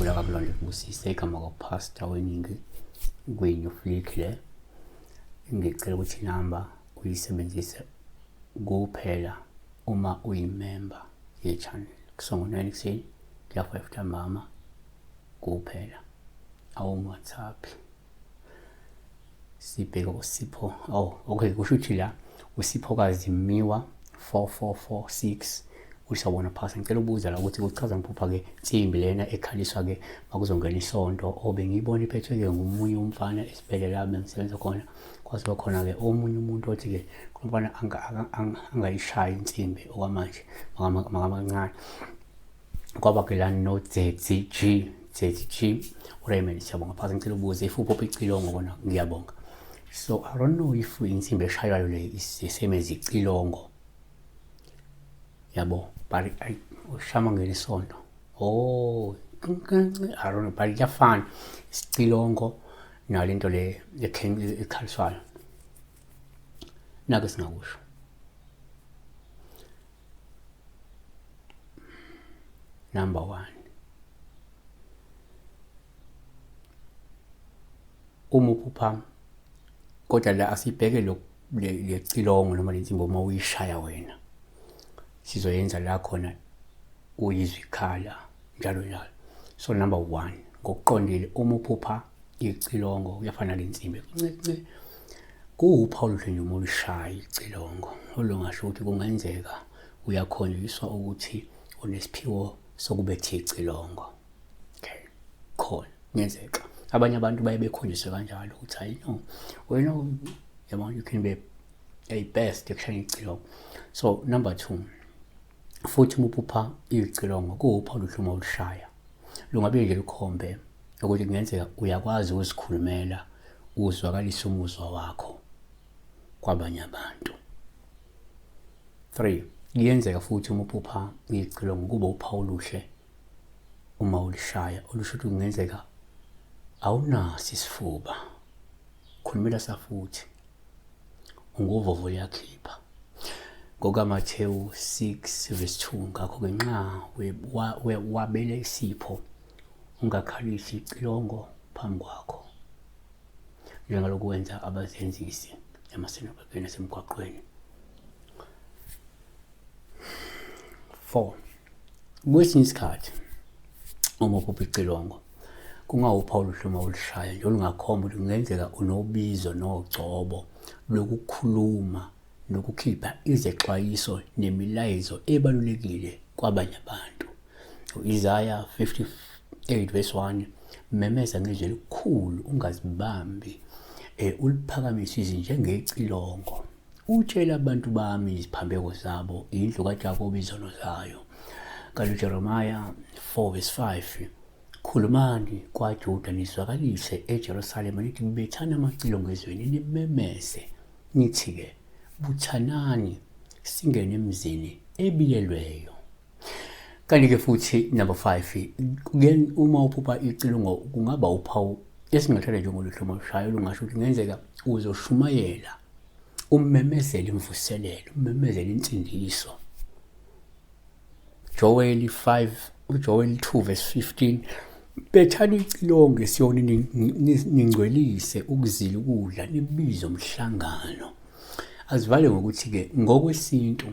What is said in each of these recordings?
ngiyakhumbula kaBulonde Busise igama kaPastor weningi kwenyu flick le. Ngicela ukuthi inamba uyisebenzise kuphela uma uyimember ye-channel. Kusongo 9 ekuseni kuya 5 ntambama kuphela. WhatsApp. Sibheka uSipho. Okay, kusho ukuthi la uSiphokazi Miwa 4446 usawona phasa. Ngicela ubuza la ukuthi kuchaza ngiphupa ke Nsimbi lena ekhaliswa ke makuzongena isonto obe ngiyibona iphethwe ke ngomunye umfana esibhedlela lapho ngisebenza khona. Kwase khona ke omunye umuntu othi ke umfana angayishaya insimbi okwamanje makamancane. Kwaba ke la no ZG Raymond siyabonga phasa. Ngicela ubuze if uphopa icilongo kona ngiyabonga. So I don't know if insimbi eshaywayo le isemeza icilongo. Yabo, but ushama ngelisonto. I don't know, but iyafana isicilongo nalento le ekhaliswayo. Nake singakusho. Number 1. Umuphupha kodwa la asibheke lo lecilongo noma lensimbi uma uyishaya wena. Sizoyenza la khona uyizwe ikhala njalo njalo. So number 1 ngokuqondile umuphupha icilongo uyafana lensimbi ncece kuwuphawu nje uma ulishaya icilongo olungasho ukuthi kungenzeka uyakhonjiswa ukuthi unesiphiwo sokubetha icilongo. Okay, khona ngenzeka abanye abantu baye bekhonjiswe kanjalo ukuthi hayi no wena yabona you can be a best ekushaya icilongo. So number 2 futhi umuphupha icilongo kuwuphawu uma ulishaya lungabe nje likhombe ukuthi kungenzeka uyakwazi ukuzikhulumela uzwakalisa umuzwa wakho kwabanye abantu. 3 kuyenzeka futhi umuphupha icilongo kuba uphawu luhle uma ulishaya olusho ukuthi kungenzeka awunaso isifuba khulumela safuthi unguvovo liyakhipha ngokaMathewu 6:2 ngakho ke nxa wabele isipho ungakhalisi icilongo phambi kwakho njengalokhu wenza abazenzisi emasenobhekeni asemgwaqweni. 4 kwesinye isikhathi uma uphupha icilongo kungawuphawu luhluma ulishaya nje olungakhomba ukuthi kungenzeka unobizo nogcobo lokukhuluma nokukhipha izexwayiso nemilayezo ebalulekile kwabanye abantu. Isaiah 58:1 memeza ngezwi elikhulu ungazibambi uliphakamise izinje ngecilongo utshela abantu bami iziphambeko zabo indlu kaJakobe izono zayo. Kanti Jeremiah 4:5 khulumani kwaJuda nizwakalise eJerusalema nithi ngibethana amacilongo ezweni nimemeze nithi ke buthanani singene emzini ebilelweyo. Kanti ke futhi number 5 uma uphupha icilongo kungaba uphawu esingathatha njengoluhluma olushayo lungasho ukuthi kungenzeka uzoshumayela ummemezele imvuselelo ummemezele insindiso. Joel 2:15 bethani icilongo esiyoni ningcwelise ukuzila ukudla nibize umhlangano. Azivale ngokuthi ke ngokwesintu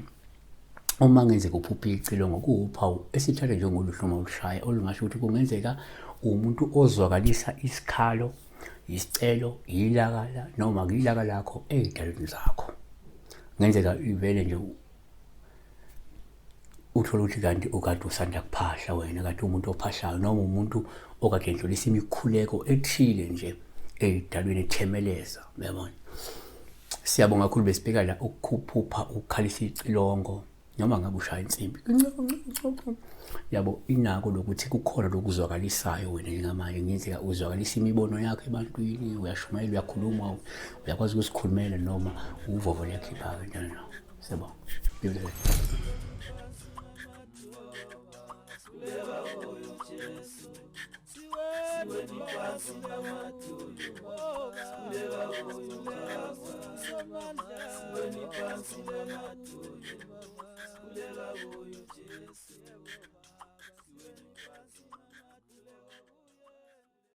uma ngenzeka uphupha icilongo kuwuphawu esithatha njengoluhluma olushaya olungasho ukuthi kungenzeka umuntu ozwakalisa isikhalo isicelo ilakala noma ilaka lakho ezidalweni zakho. Ngenzeka ivele nje uthola ukuthi kanti ukade usanda kuphahla wena kanti umuntu ophahlayo noma umuntu okade endlulisa imikhuleko ethile nje ezidalweni ethemeleza uyabona. Siyabonga kakhulu besibheka la ukuphupha ukukhalisa icilongo noma ngabe ushaya insimbi yabo inako lokuthi kukhona lokuzwakalisayo wena njengamanje ngenzeka uzwakalisa imibono yakho ebantwini uyashumayela uyakhuluma uyakwazi ukusikhulumela noma uvovo liyakhipha kanjalo. Siyabonga.